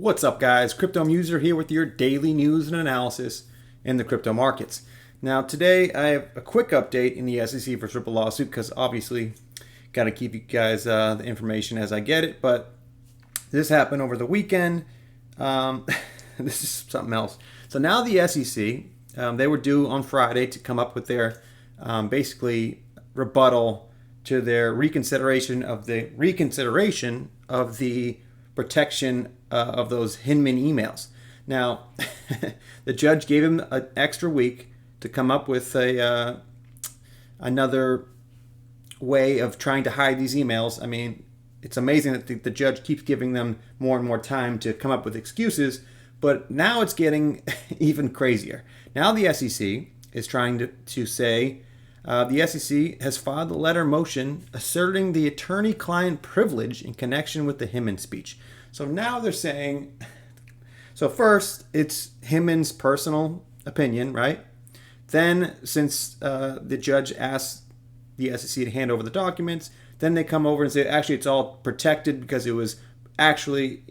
What's up, guys? Crypto User here with your daily news and analysis in the crypto markets. Now, today I have a quick update in the SEC versus Ripple lawsuit because obviously got to keep you guys the information as I get it. But this happened over the weekend. This is something else. So now the SEC, they were due on Friday to come up with their basically rebuttal to their reconsideration of the protection of those Hinman emails. Now, the judge gave him an extra week to come up with another way of trying to hide these emails. I mean, it's amazing that the judge keeps giving them more and more time to come up with excuses, but now it's getting even crazier. Now the SEC is trying to say the SEC has filed a letter motion asserting the attorney-client privilege in connection with the Hinman speech. So now they're saying, so first it's Hinman's personal opinion, right? Then since the judge asked the SEC to hand over the documents, then they come over and say, actually, it's all protected because it was actually,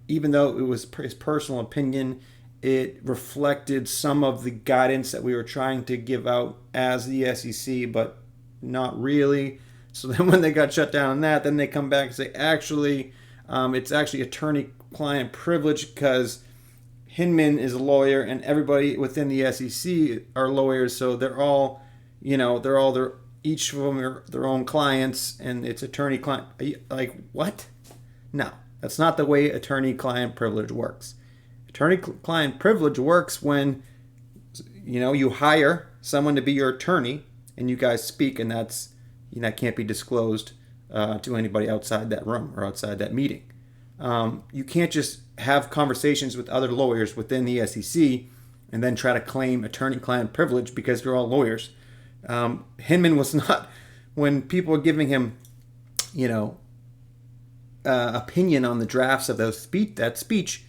even though it was his personal opinion, it reflected some of the guidance that we were trying to give out as the SEC, but not really. So then when they got shut down on that, then they come back and say, actually, it's actually attorney-client privilege because Hinman is a lawyer and everybody within the SEC are lawyers. So they're all, each of them are their own clients, and it's attorney-client. Like, what? No, that's not the way attorney-client privilege works. Attorney-client privilege works when, you hire someone to be your attorney and you guys speak, and that can't be disclosed to anybody outside that room or outside that meeting. You can't just have conversations with other lawyers within the SEC and then try to claim attorney-client privilege because you're all lawyers. Hinman was not, when people were giving him, opinion on the drafts of that speech,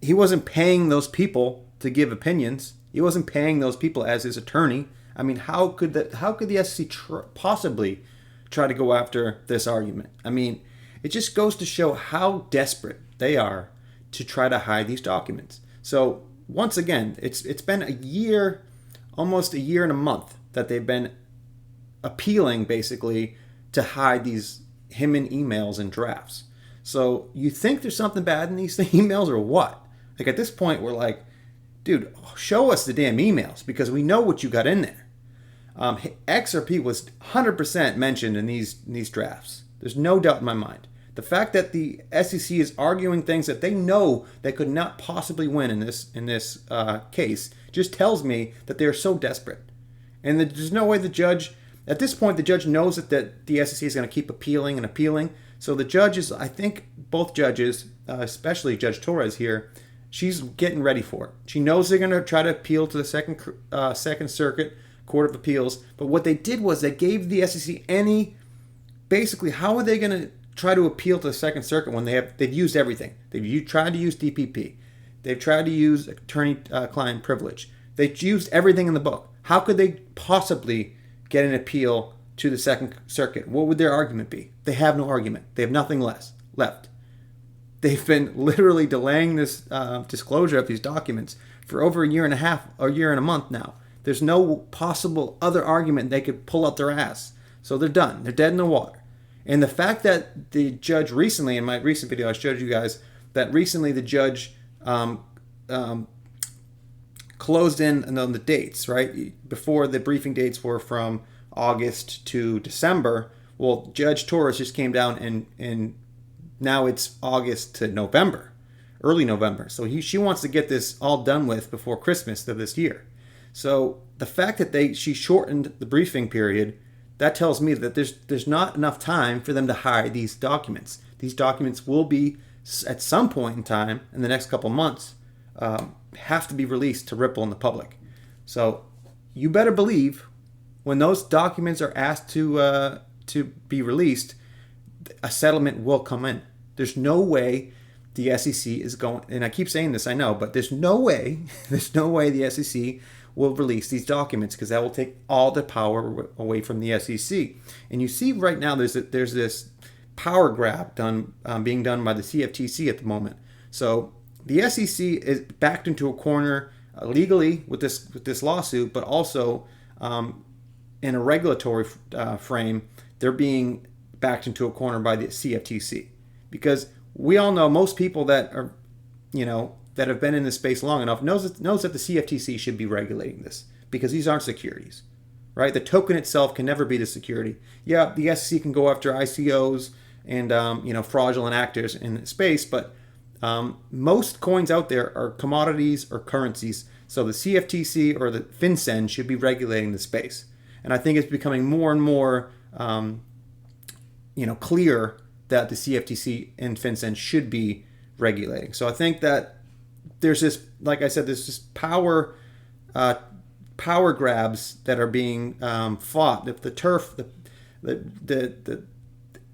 he wasn't paying those people to give opinions. He wasn't paying those people as his attorney. I mean, how could the SEC possibly try to go after this argument? I mean, it just goes to show how desperate they are to try to hide these documents. So once again, it's been a year, almost a year and a month that they've been appealing basically to hide these Hinman emails and drafts. So you think there's something bad in these emails or what? Like at this point, we're like, dude, show us the damn emails because we know what you got in there. XRP was 100% mentioned in these drafts. There's no doubt in my mind. The fact that the SEC is arguing things that they know they could not possibly win in this case just tells me that they're so desperate. And there's no way at this point, the judge knows that the SEC is going to keep appealing and appealing. So the judges, I think both judges, especially Judge Torres here, she's getting ready for it. She knows they're going to try to appeal to the Second Circuit Court of Appeals. But what they did was they gave the SEC basically, how are they going to try to appeal to the Second Circuit when they've used everything? They've tried to use DPP. They've tried to use attorney-client privilege. They've used everything in the book. How could they possibly get an appeal to the Second Circuit? What would their argument be? They have no argument. They have nothing left. They've been literally delaying this disclosure of these documents for over a year and a half, or a year and a month now. There's no possible other argument they could pull out their ass. So they're done. They're dead in the water. And the fact that the judge recently, in my recent video, I showed you guys that recently the judge closed in on the dates, right? Before the briefing dates were from August to December. Well, Judge Torres just came down and now it's August to November, early November. So she wants to get this all done with before Christmas of this year. So the fact that she shortened the briefing period, that tells me that there's not enough time for them to hide these documents. These documents will be, at some point in time, in the next couple months, have to be released to Ripple and the public. So you better believe when those documents are asked to be released, a settlement will come in. There's no way the SEC is going, and I keep saying this, I know, but there's no way the SEC will release these documents because that will take all the power away from the SEC. And you see right now there's this power grab being done by the CFTC at the moment, So the SEC is backed into a corner legally with this lawsuit, but also in a regulatory frame, they're being backed into a corner by the CFTC, because we all know most people that are, that have been in this space long enough knows that the CFTC should be regulating this, because these aren't securities, right? The token itself can never be the security. Yeah, the SEC can go after ICOs and fraudulent actors in the space, but most coins out there are commodities or currencies. So the CFTC or the FinCEN should be regulating the space. And I think it's becoming more and more, clear that the CFTC and FinCEN should be regulating. So I think that there's this, like I said, there's this power grabs that are being fought. The turf, the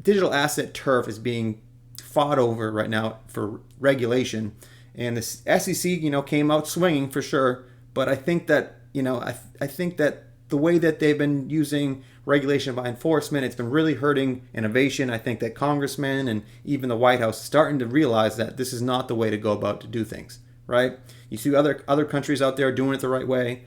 digital asset turf is being fought over right now for regulation, and the SEC, came out swinging for sure. But I think that, I think that the way that they've been using regulation by enforcement, it's been really hurting innovation. I think that congressmen and even the White House is starting to realize that this is not the way to go about to do things, right? You see other countries out there doing it the right way.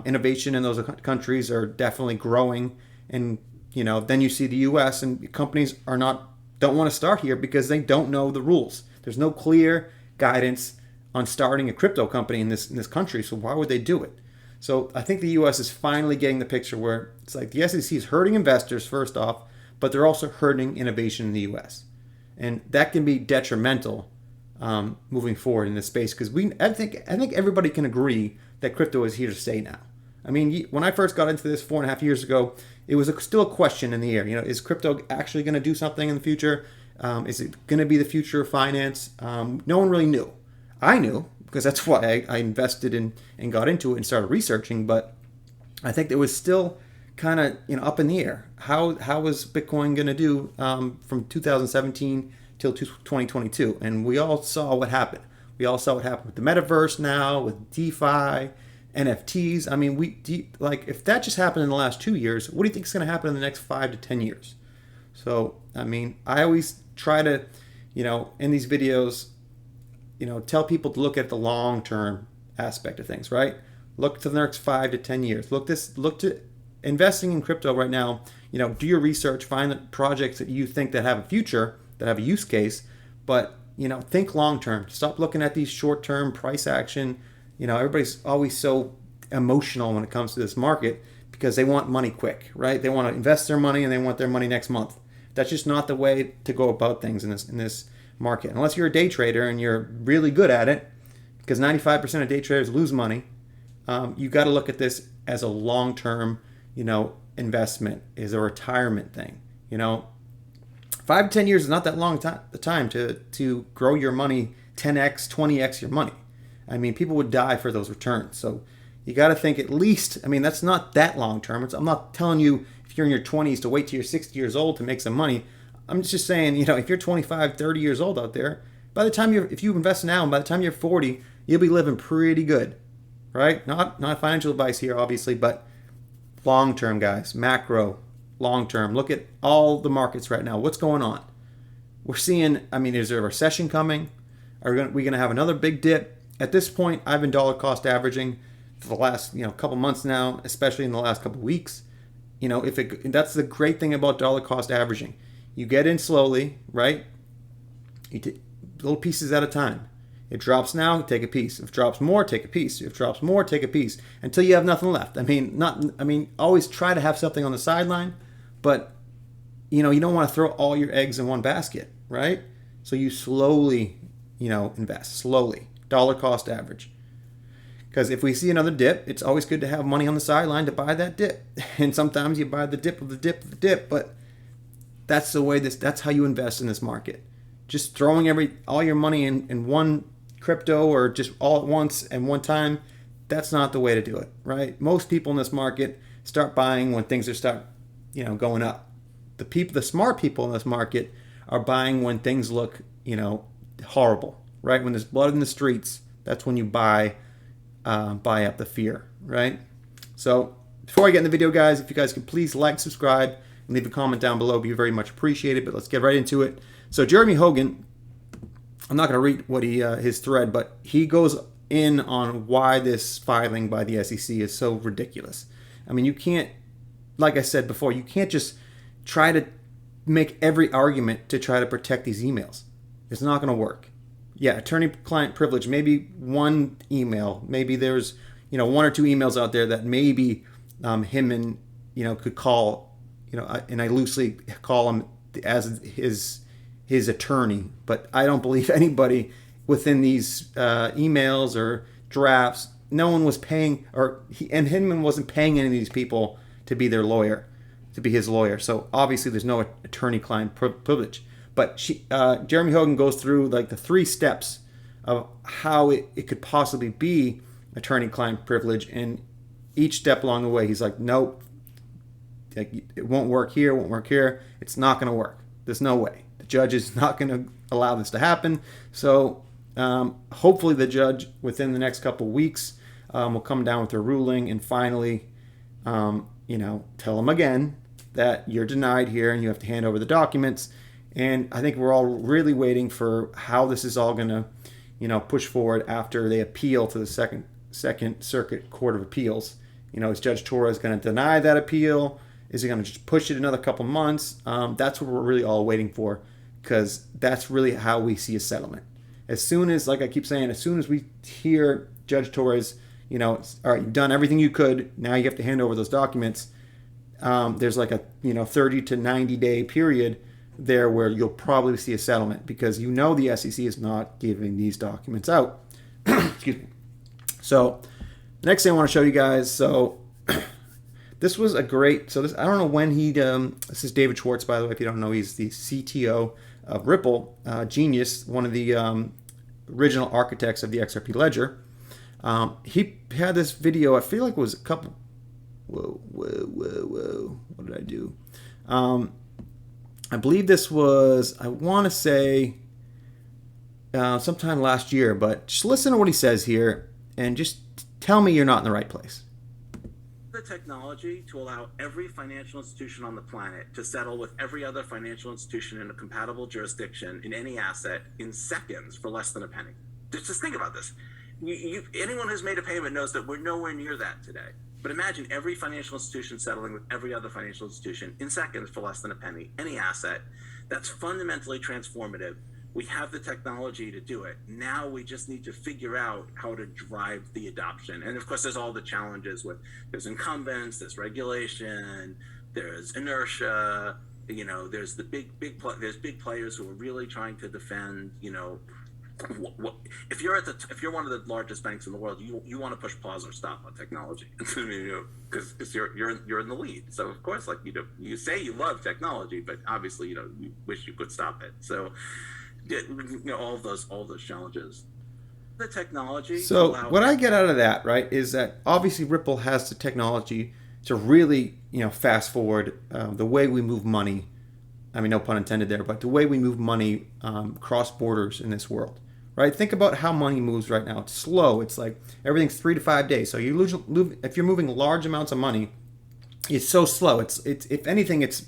Innovation in those countries are definitely growing, and then you see the U.S. and companies don't want to start here because they don't know the rules. There's no clear guidance on starting a crypto company in this country, so why would they do it? So I think the U.S. is finally getting the picture where it's like the SEC is hurting investors first off, but they're also hurting innovation in the U.S. And that can be detrimental moving forward in this space, because I think everybody can agree that crypto is here to stay now. I mean, when I first got into this 4.5 years ago, it was still a question in the air. Is crypto actually going to do something in the future? Is it going to be the future of finance? No one really knew. I knew, because that's why I invested in and got into it and started researching. But I think it was still kind of up in the air. How was Bitcoin going to do from 2017 till 2022? And we all saw what happened. We all saw what happened with the metaverse now, with DeFi, NFTs. I mean, if that just happened in the last 2 years, what do you think is going to happen in the next 5 to 10 years? So, I mean, I always try to, in these videos, tell people to look at the long-term aspect of things, right? Look to the next 5 to 10 years. Look to investing in crypto right now. Do your research, find the projects that you think that have a future, that have a use case, but think long-term. Stop looking at these short-term price action. Everybody's always so emotional when it comes to this market because they want money quick, right? They want to invest their money and they want their money next month. That's just not the way to go about things in this market. Unless you're a day trader and you're really good at it, because 95% of day traders lose money. You got to look at this as a long-term, investment, is a retirement thing. 5 to 10 years is not that long time to grow your money 10x, 20x your money. I mean, people would die for those returns. So you got to think at least, I mean, that's not that long term. I'm not telling you if you're in your 20s to wait till you're 60 years old to make some money. I'm just saying, if you're 25, 30 years old out there, by the time if you invest now and by the time you're 40, you'll be living pretty good, right? Not financial advice here, obviously, but long term, guys, macro, long term. Look at all the markets right now. What's going on? We're seeing, is there a recession coming? Are we going to have another big dip? At this point, I've been dollar cost averaging for the last couple months now, especially in the last couple weeks. That's the great thing about dollar cost averaging. You get in slowly, right? You take little pieces at a time. It drops now, take a piece. If it drops more, take a piece. If it drops more, take a piece until you have nothing left. Always try to have something on the sideline, but you don't want to throw all your eggs in one basket, right? So you slowly, invest slowly. Dollar cost average. Because if we see another dip, it's always good to have money on the sideline to buy that dip. And sometimes you buy the dip of the dip of the dip, but that's how you invest in this market. Just throwing all your money in one crypto or just all at once and one time, that's not the way to do it, right? Most people in this market start buying when things are going up. The smart people in this market are buying when things look, horrible. Right? When there's blood in the streets, that's when you buy up the fear, right? So before I get in the video, guys, if you guys could please like, subscribe, and leave a comment down below, it'd be very much appreciated. But let's get right into it. So Jeremy Hogan I'm not going to read what his thread, but he goes in on why this filing by the SEC is so ridiculous. I mean, you can't, like I said before, you can't just try to make every argument to try to protect these emails. It's not going to work. Yeah, attorney-client privilege, maybe one email, maybe there's, one or two emails out there that maybe him and, could call, and I loosely call him as his attorney, but I don't believe anybody within these emails or drafts, no one was paying, and Hinman wasn't paying any of these people to be their lawyer, to be his lawyer. So obviously there's no attorney-client privilege. But Jeremy Hogan goes through like the 3 steps of how it could possibly be attorney-client privilege, and each step along the way, he's like, nope, it won't work here, won't work here. It's not going to work. There's no way. The judge is not going to allow this to happen. So hopefully the judge, within the next couple of weeks, will come down with a ruling and finally, tell him again that you're denied here and you have to hand over the documents. And I think we're all really waiting for how this is all going to, push forward after they appeal to the Second Circuit Court of Appeals. Is Judge Torres going to deny that appeal? Is he going to just push it another couple months? That's what we're really all waiting for, because that's really how we see a settlement. As soon as, like I keep saying, as soon as we hear Judge Torres, all right, you've done everything you could, now you have to hand over those documents. There's like a 30 to 90 day period there where you'll probably see a settlement, because the SEC is not giving these documents out. Excuse me. So the next thing I want to show you guys, so this was a great, I don't know when this is David Schwartz, by the way, if you don't know, he's the CTO of Ripple, genius, one of the original architects of the XRP ledger. He had this video, I feel like it was a couple, whoa, what did I do? I believe this was, I want to say, sometime last year, but just listen to what he says here and just tell me you're not in the right place. The technology to allow every financial institution on the planet to settle with every other financial institution in a compatible jurisdiction in any asset in seconds for less than a penny. Just think about this. Anyone who's made a payment knows that we're nowhere near that today. But imagine every financial institution settling with every other financial institution in seconds for less than a penny, any asset. That's fundamentally transformative. We have the technology to do it. Now we just need to figure out how to drive the adoption. And of course, there's all the challenges there's incumbents, there's regulation, there's inertia, there's the there's big players who are really trying to defend, if you're one of the largest banks in the world, you want to push pause or stop on technology, because you're in the lead. So of course, you say you love technology, but obviously you wish you could stop it. So all those challenges. The technology. So what I get out of that, right, is that obviously Ripple has the technology to really fast forward the way we move money. I mean, no pun intended there, but the way we move money cross borders in this world. Right? Think about how money moves right now. It's slow. It's like everything's 3 to 5 days. So if you're moving large amounts of money, it's so slow. It's if anything, it's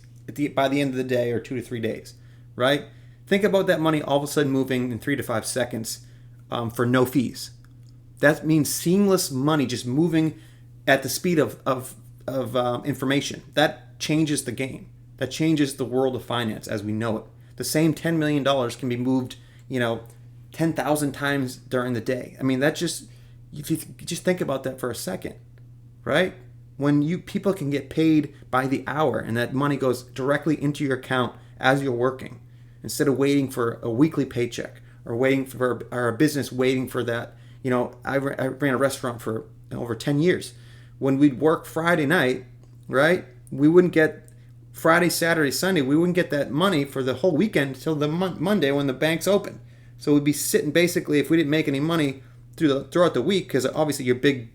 by the end of the day or 2 to 3 days. Right? Think about that money all of a sudden moving in 3 to 5 seconds for no fees. That means seamless money just moving at the speed of information. That changes the game. That changes the world of finance as we know it. The same $10 million can be moved, 10,000 times during the day. I mean, if you just think about that for a second, right? When people can get paid by the hour and that money goes directly into your account as you're working, instead of waiting for a weekly paycheck or a business waiting for that. I ran a restaurant for over 10 years. When we'd work Friday night, right? We wouldn't get Friday, Saturday, Sunday. We wouldn't get that money for the whole weekend until the Monday when the bank's open. So we'd be sitting basically, if we didn't make any money throughout the week, because obviously your big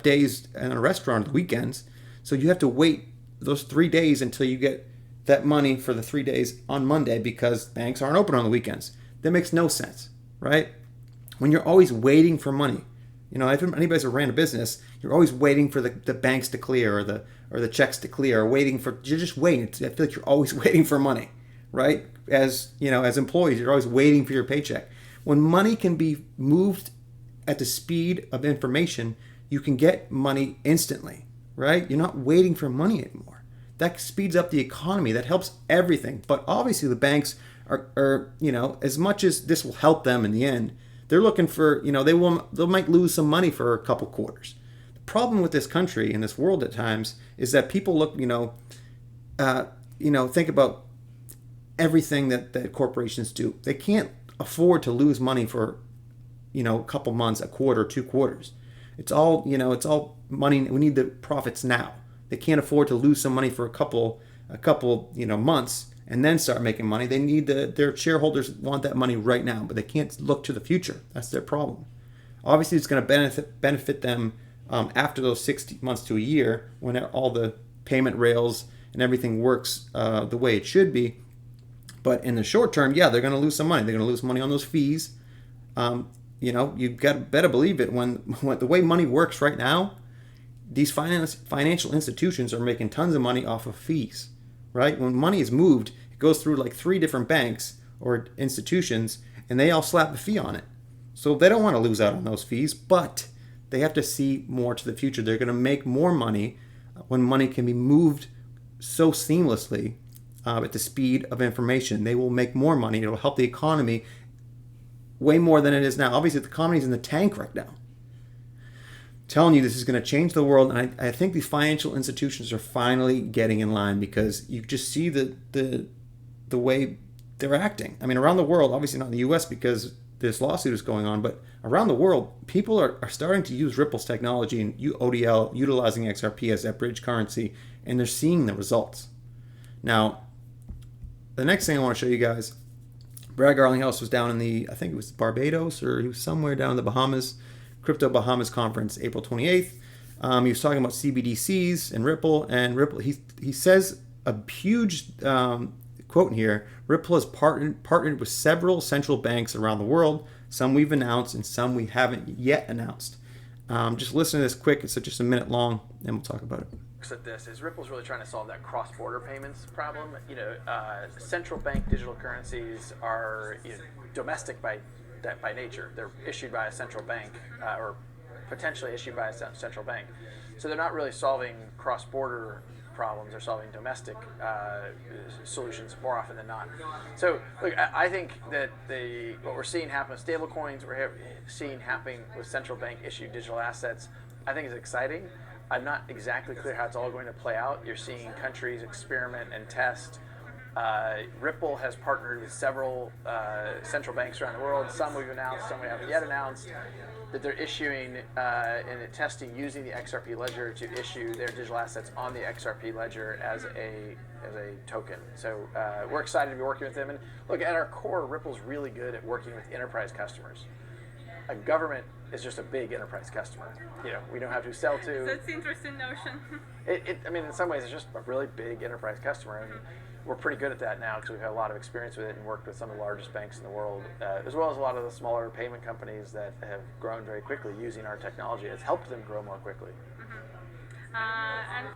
days in a restaurant are the weekends. So you have to wait those 3 days until you get that money for the 3 days on Monday, because banks aren't open on the weekends. That makes no sense, right? When you're always waiting for money, if anybody's ran a business, you're always waiting for the banks to clear or the checks to clear, or you're just waiting. I feel like you're always waiting for money, right? As as employees, you're always waiting for your paycheck. When money can be moved at the speed of information, you can get money instantly, right? You're not waiting for money anymore. That speeds up the economy. That helps everything. But obviously the banks are as much as this will help them in the end, they're looking for, they might lose some money for a couple quarters. The problem with this country and this world at times is that people look, think about everything that corporations do. They can't afford to lose money for, a couple months, a quarter, 2 quarters. It's all, it's all money. We need the profits now. They can't afford to lose some money for a couple, months and then start making money. They need their shareholders want that money right now, but they can't look to the future. That's their problem. Obviously, it's going to benefit them after those 60 months to a year when all the payment rails and everything works the way it should be. But in the short term, yeah, they're going to lose some money. They're going to lose money on those fees. You've got to better believe it. When the way money works right now, these financial institutions are making tons of money off of fees, right? When money is moved, it goes through like 3 different banks or institutions, and they all slap a fee on it. So they don't want to lose out on those fees, but they have to see more to the future. They're going to make more money when money can be moved so seamlessly at the speed of information. They will make more money. It will help the economy way more than it is now. Obviously, the economy is in the tank right now. I'm telling you, this is going to change the world, and I think these financial institutions are finally getting in line because you just see the way they're acting. I mean, around the world, obviously not in the U.S. because this lawsuit is going on, but around the world, people are starting to use Ripple's technology and ODL, utilizing XRP as that bridge currency, and they're seeing the results. Now, the next thing I want to show you guys, Brad Garlinghouse was down in I think it was Barbados, or he was somewhere down in the Bahamas, Crypto Bahamas Conference, April 28th. He was talking about CBDCs and Ripple, he says a huge quote in here, Ripple has partnered with several central banks around the world. Some we've announced and some we haven't yet announced. Just listen to this quick. It's just a minute long, and we'll talk about it. At this is Ripple's really trying to solve that cross-border payments problem. Central bank digital currencies are domestic by nature. They're issued by a central bank or potentially issued by a central bank. So they're not really solving cross-border problems. They're solving domestic solutions more often than not. So look, I think that what we're seeing happen with stablecoins, we're seeing happening with central bank issued digital assets, I think is exciting. I'm not exactly clear how it's all going to play out. You're seeing countries experiment and test. Ripple has partnered with several central banks around the world. Some we've announced, some we haven't yet announced, that they're issuing and testing using the XRP ledger to issue their digital assets on the XRP ledger as a token. So we're excited to be working with them. And look, at our core, Ripple's really good at working with enterprise customers. A government is just a big enterprise customer. We don't have to sell to. That's an interesting notion. I mean, in some ways, it's just a really big enterprise customer, and we're pretty good at that now because we've had a lot of experience with it and worked with some of the largest banks in the world, as well as a lot of the smaller payment companies that have grown very quickly using our technology. It's helped them grow more quickly. And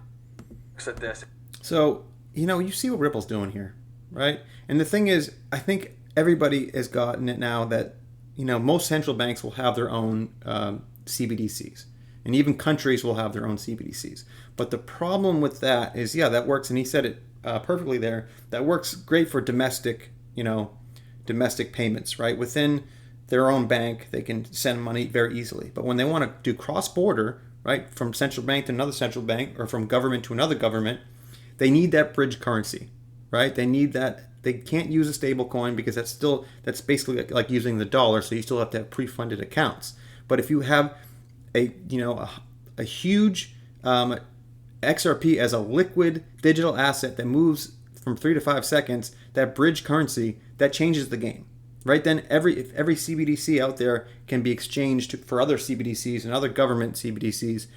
at this. So, you see what Ripple's doing here, right? And the thing is, I think everybody has gotten it now that most central banks will have their own CBDCs, and even countries will have their own CBDCs. But the problem with that is, that works, and he said it perfectly there. That works great for domestic payments, right? Within their own bank, they can send money very easily. But when they want to do cross-border, right, from central bank to another central bank, or from government to another government, they need that bridge currency, right? They need that. They can't use a stable coin because that's basically like using the dollar. So you still have to have pre-funded accounts. But if you have a huge XRP as a liquid digital asset that moves from 3 to 5 seconds, that bridge currency, that changes the game, right? Then if every CBDC out there can be exchanged for other CBDCs and other government CBDCs,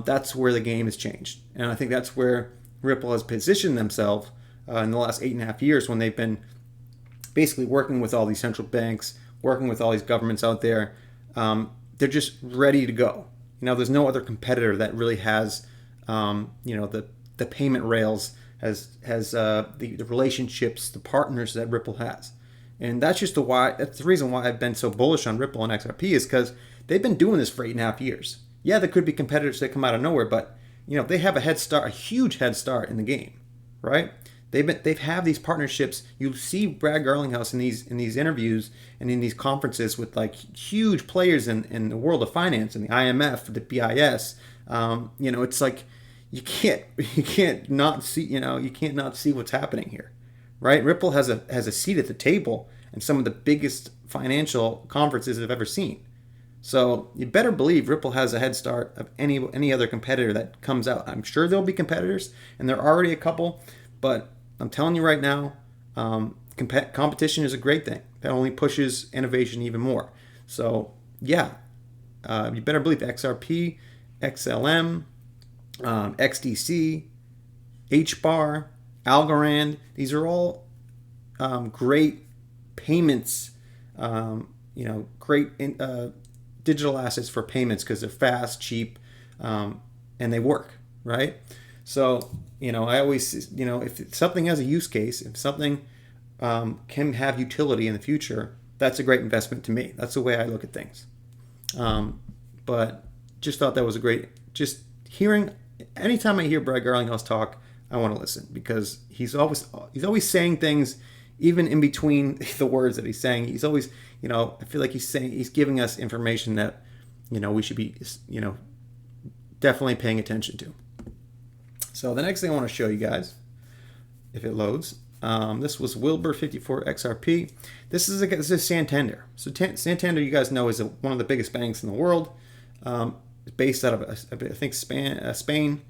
that's where the game has changed. And I think that's where Ripple has positioned themselves in the last 8.5 years, when they've been basically working with all these central banks, working with all these governments out there. They're just ready to go. There's no other competitor that really has, the payment rails the relationships, the partners that Ripple has. And that's the reason why I've been so bullish on Ripple and XRP is because they've been doing this for 8.5 years. Yeah, there could be competitors that come out of nowhere, but they have a head start, a huge head start in the game, right? They've had these partnerships. You see Brad Garlinghouse in these interviews and in these conferences with like huge players in the world of finance and the IMF, the BIS. It's like you can't not see what's happening here, right? Ripple has a seat at the table in some of the biggest financial conferences I've ever seen. So you better believe Ripple has a head start of any other competitor that comes out. I'm sure there'll be competitors, and there are already a couple, but I'm telling you right now, competition is a great thing. That only pushes innovation even more. So yeah, you better believe XRP, XLM, XDC, HBAR, Algorand. These are all great payments. Great digital assets for payments because they're fast, cheap, and they work, right? So, I always, if something has a use case, if something can have utility in the future, that's a great investment to me. That's the way I look at things. But just thought that was just hearing, anytime I hear Brad Garlinghouse talk, I want to listen because he's always saying things even in between the words that he's saying. He's always, I feel like he's giving us information that, we should be, definitely paying attention to. So the next thing I want to show you guys, if it loads, this was Wilbur54 XRP. This is Santander. So Santander, you guys know, is one of the biggest banks in the world. It's based out of, I think, Spain.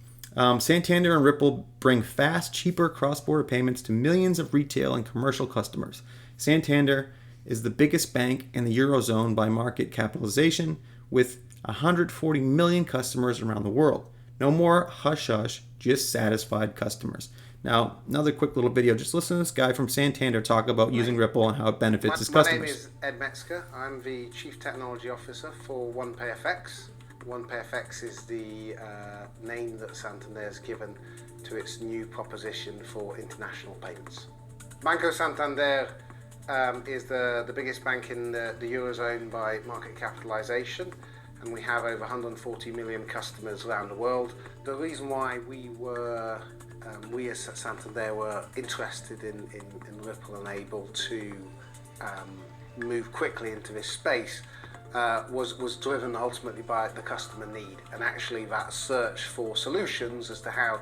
Santander and Ripple bring fast, cheaper cross-border payments to millions of retail and commercial customers. Santander is the biggest bank in the Eurozone by market capitalization, with 140 million customers around the world. No more hush-hush, just satisfied customers. Now, another quick little video. Just listen to this guy from Santander talk about using Ripple and how it benefits his customers. My name is Ed Metzger. I'm the Chief Technology Officer for OnePayFX. OnePayFX is the name that Santander has given to its new proposition for international payments. Banco Santander is the biggest bank in the Eurozone by market capitalization, and we have over 140 million customers around the world. The reason why we as Santander were interested in Ripple and able to move quickly into this space was driven ultimately by the customer need, and actually that search for solutions as to how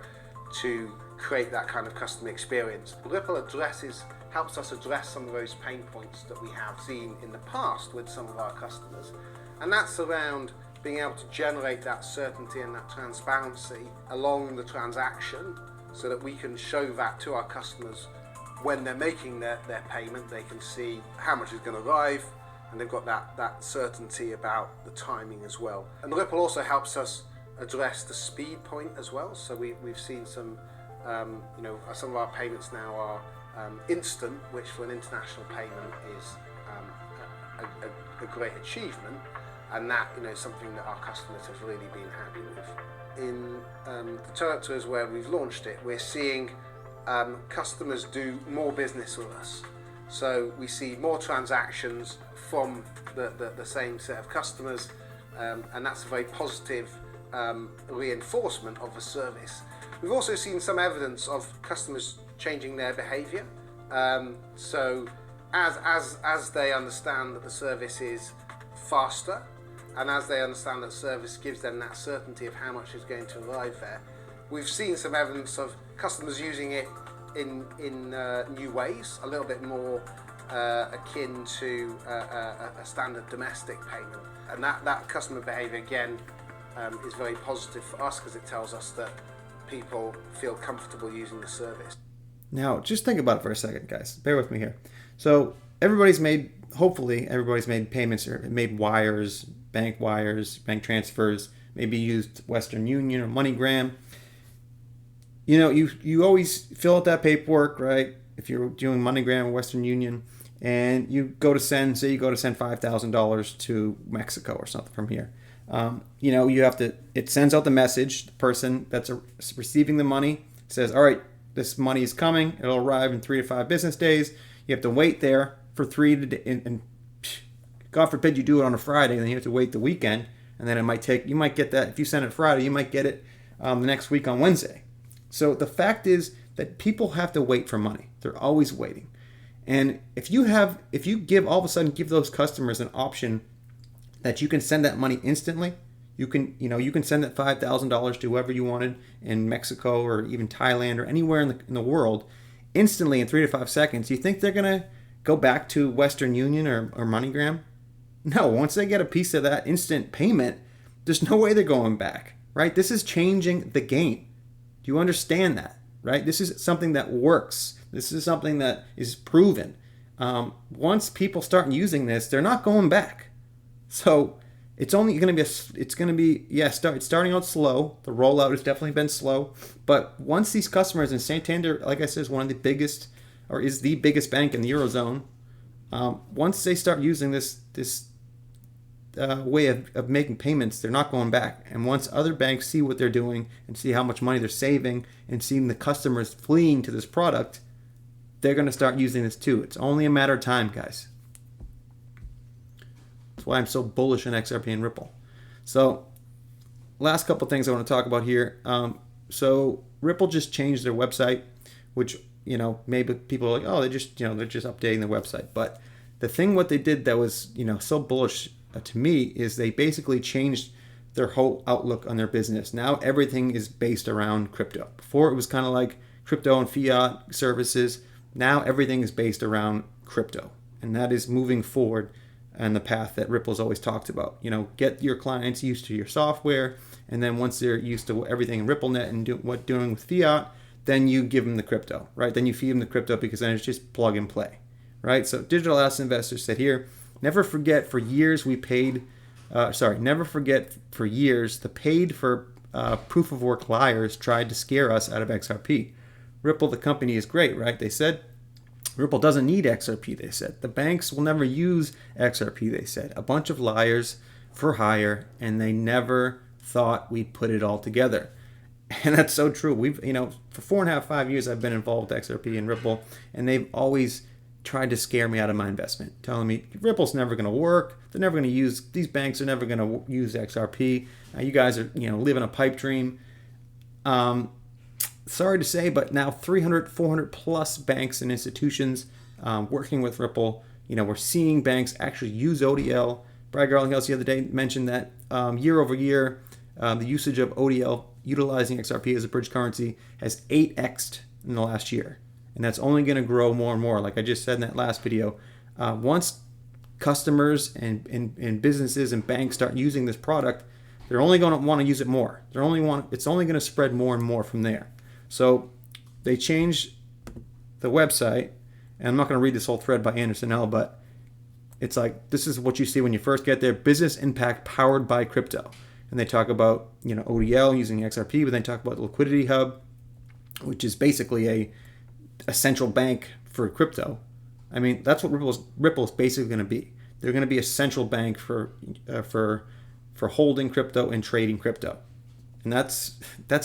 to create that kind of customer experience. Ripple helps us address some of those pain points that we have seen in the past with some of our customers, and that's around being able to generate that certainty and that transparency along the transaction so that we can show that to our customers when they're making their payment. They can see how much is going to arrive, and they've got that certainty about the timing as well. And Ripple also helps us address the speed point as well. So we've seen some of our payments now are instant, which for an international payment is a great achievement, and that something that our customers have really been happy with. In the territories where we've launched it, we're seeing customers do more business with us. So we see more transactions from the same set of customers, and that's a very positive reinforcement of the service. We've also seen some evidence of customers changing their behavior. So as they understand that the service is faster, and as they understand that service gives them that certainty of how much is going to arrive there, we've seen some evidence of customers using it in new ways, a little bit more akin to a standard domestic payment. And that customer behavior, again, is very positive for us because it tells us that people feel comfortable using the service. Now, just think about it for a second, guys. Bear with me here. So hopefully everybody's made payments or made wires, bank transfers, maybe used Western Union or MoneyGram. You always fill out that paperwork, right? If you're doing MoneyGram or Western Union, and you go to send $5,000 to Mexico or something from here. It sends out the message. The person that's receiving the money says, all right, this money is coming. It'll arrive in 3 to 5 business days. You have to wait there for 3 to, and God forbid you do it on a Friday, then you have to wait the weekend, and then you might get that, if you send it Friday, you might get it the next week on Wednesday. So the fact is that people have to wait for money. They're always waiting. And if you all of a sudden give those customers an option that you can send that money instantly, you can send that $5,000 to whoever you wanted in Mexico or even Thailand or anywhere in the world instantly in 3 to 5 seconds. You think they're going to go back to Western Union or MoneyGram? No, once they get a piece of that instant payment, there's no way they're going back, right? This is changing the game. Do you understand that, right? This is something that works. This is something that is proven. Once people start using this, they're not going back. So it's only going to be, it's starting out slow. The rollout has definitely been slow. But once these customers, and Santander, like I said, is one of the biggest, or is the biggest bank in the Eurozone, once they start using this way of making payments, they're not going back. And once other banks see what they're doing and see how much money they're saving and seeing the customers fleeing to this product, they're going to start using this too. It's only a matter of time, guys. That's why I'm so bullish on XRP and Ripple. So, last couple things I want to talk about here. So Ripple just changed their website, which, maybe people are like, oh, they're just updating their website. But the thing what they did that was, so bullish to me is they basically changed their whole outlook on their business. Now everything is based around crypto. Before it was kind of like crypto and fiat services. Now everything is based around crypto. And that is moving forward on the path that Ripple's always talked about. Get your clients used to your software, and then once they're used to everything in RippleNet and doing with fiat, then you give them the crypto, right? Then you feed them the crypto because then it's just plug and play, right? So digital asset investors said here, never forget for years the paid for proof of work liars tried to scare us out of XRP. Ripple, the company, is great, right? They said Ripple doesn't need XRP, they said. The banks will never use XRP, they said. A bunch of liars for hire, and they never thought we'd put it all together. And that's so true. We've, for 4.5, 5 years, I've been involved with XRP and Ripple, and they've always tried to scare me out of my investment, telling me Ripple's never going to work. They're never going to use, these banks are never going to use XRP. You guys are, living a pipe dream. Sorry to say, but now 300, 400 plus banks and institutions working with Ripple. We're seeing banks actually use ODL. Brad Garlinghouse the other day mentioned that year over year, the usage of ODL utilizing XRP as a bridge currency has 8x'd in the last year. And that's only going to grow more and more. Like I just said in that last video, once customers and businesses and banks start using this product, they're only going to want to use it more. It's only going to spread more and more from there. So they changed the website, and I'm not going to read this whole thread by Anderson L, but it's like, this is what you see when you first get there: business impact powered by crypto. And they talk about, ODL using XRP, but they talk about the liquidity hub, which is basically a central bank for crypto. I mean, that's what Ripple is basically going to be. They're going to be a central bank for holding crypto and trading crypto, and that's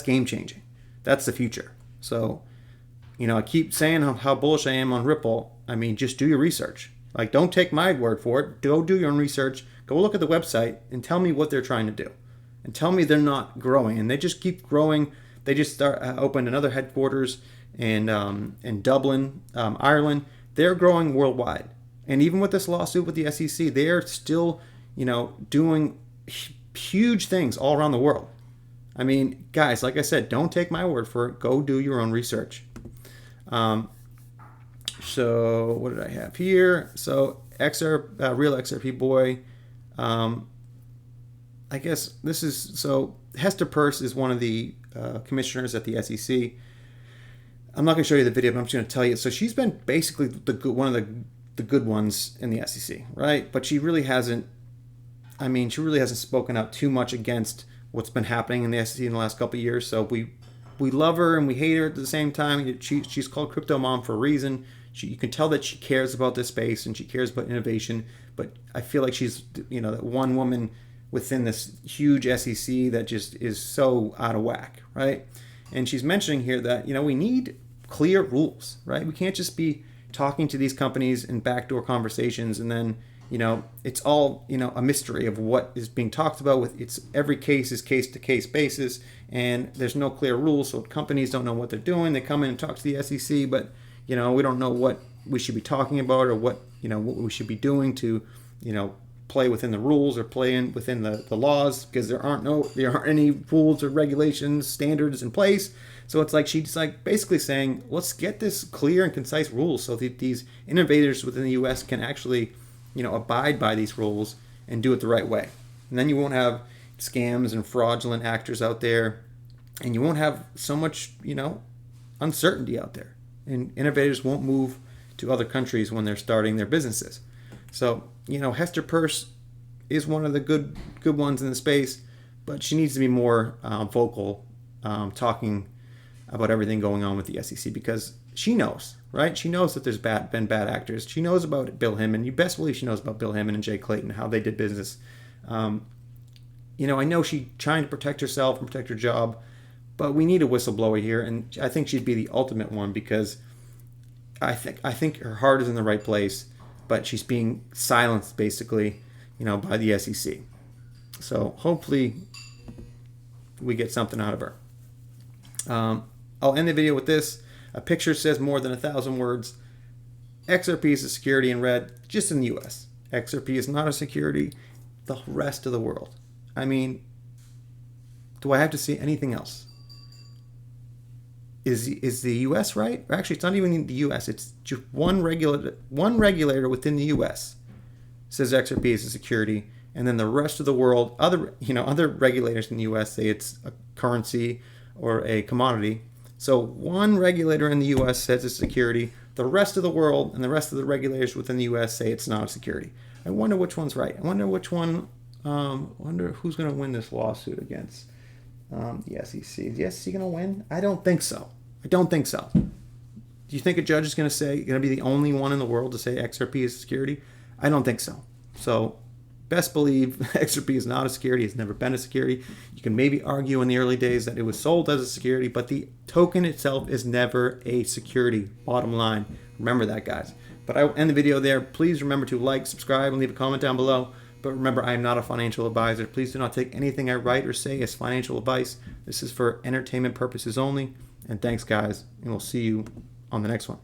game changing. That's the future. So, I keep saying how bullish I am on Ripple. I mean, just do your research. Like, don't take my word for it. Go do your own research. Go look at the website and tell me what they're trying to do, and tell me they're not growing. And they just keep growing. They just opened another headquarters in Dublin, Ireland. They're growing worldwide. And even with this lawsuit with the SEC, they're still, doing huge things all around the world. I mean, guys, like I said, don't take my word for it. Go do your own research. So what did I have here? So real XRP boy. I guess this is, so Hester Peirce is one of the commissioners at the SEC. I'm not going to show you the video, but I'm just going to tell you. So she's been basically one of the good ones in the SEC, right? But she really hasn't spoken out too much against what's been happening in the SEC in the last couple of years. So we love her and we hate her at the same time. She's called Crypto Mom for a reason. You can tell that she cares about this space and she cares about innovation. But I feel like she's, that one woman within this huge SEC that just is so out of whack, right? And she's mentioning here that, we need clear rules, right? We can't just be talking to these companies in backdoor conversations and then, it's all, a mystery of what is being talked about. Every case is case to case basis, and there's no clear rules, so companies don't know what they're doing. They come in and talk to the SEC, but we don't know what we should be talking about or what we should be doing to play within the rules or within the laws, because there aren't any rules or regulations, standards in place. So it's like she's like basically saying, let's get this clear and concise rules so that these innovators within the U.S. can actually abide by these rules and do it the right way. And then you won't have scams and fraudulent actors out there, and you won't have so much uncertainty out there, and innovators won't move to other countries when they're starting their businesses. So Hester Peirce is one of the good ones in the space, but she needs to be more vocal, talking about everything going on with the SEC, because she knows, right? She knows that there's been bad actors. She knows about Bill Hinman. You best believe she knows about Bill Hinman and Jay Clayton, how they did business. I know she's trying to protect herself and protect her job, but we need a whistleblower here, and I think she'd be the ultimate one, because I think her heart is in the right place, but she's being silenced basically, by the SEC. So hopefully we get something out of her. I'll end the video with this. A picture says more than 1,000 words. XRP is a security in red, just in the US. XRP is not a security the rest of the world. I mean, do I have to say anything else? Is the US right? Or actually, it's not even the US. It's just one regulator within the US says XRP is a security, and then the rest of the world, other regulators in the US say it's a currency or a commodity. So one regulator in the US says it's security. The rest of the world and the rest of the regulators within the US say it's not a security. I wonder which one's right. I wonder which one. Wonder who's going to win this lawsuit against the SEC. Is the SEC going to win? I don't think so. Do you think a judge is going to be the only one in the world to say XRP is security? I don't think so. So best believe XRP is not a security. It's never been a security. You can maybe argue in the early days that it was sold as a security, but the token itself is never a security. Bottom line. Remember that, guys. But I will end the video there. Please remember to like, subscribe, and leave a comment down below. But remember, I am not a financial advisor. Please do not take anything I write or say as financial advice. This is for entertainment purposes only. And thanks, guys. And we'll see you on the next one.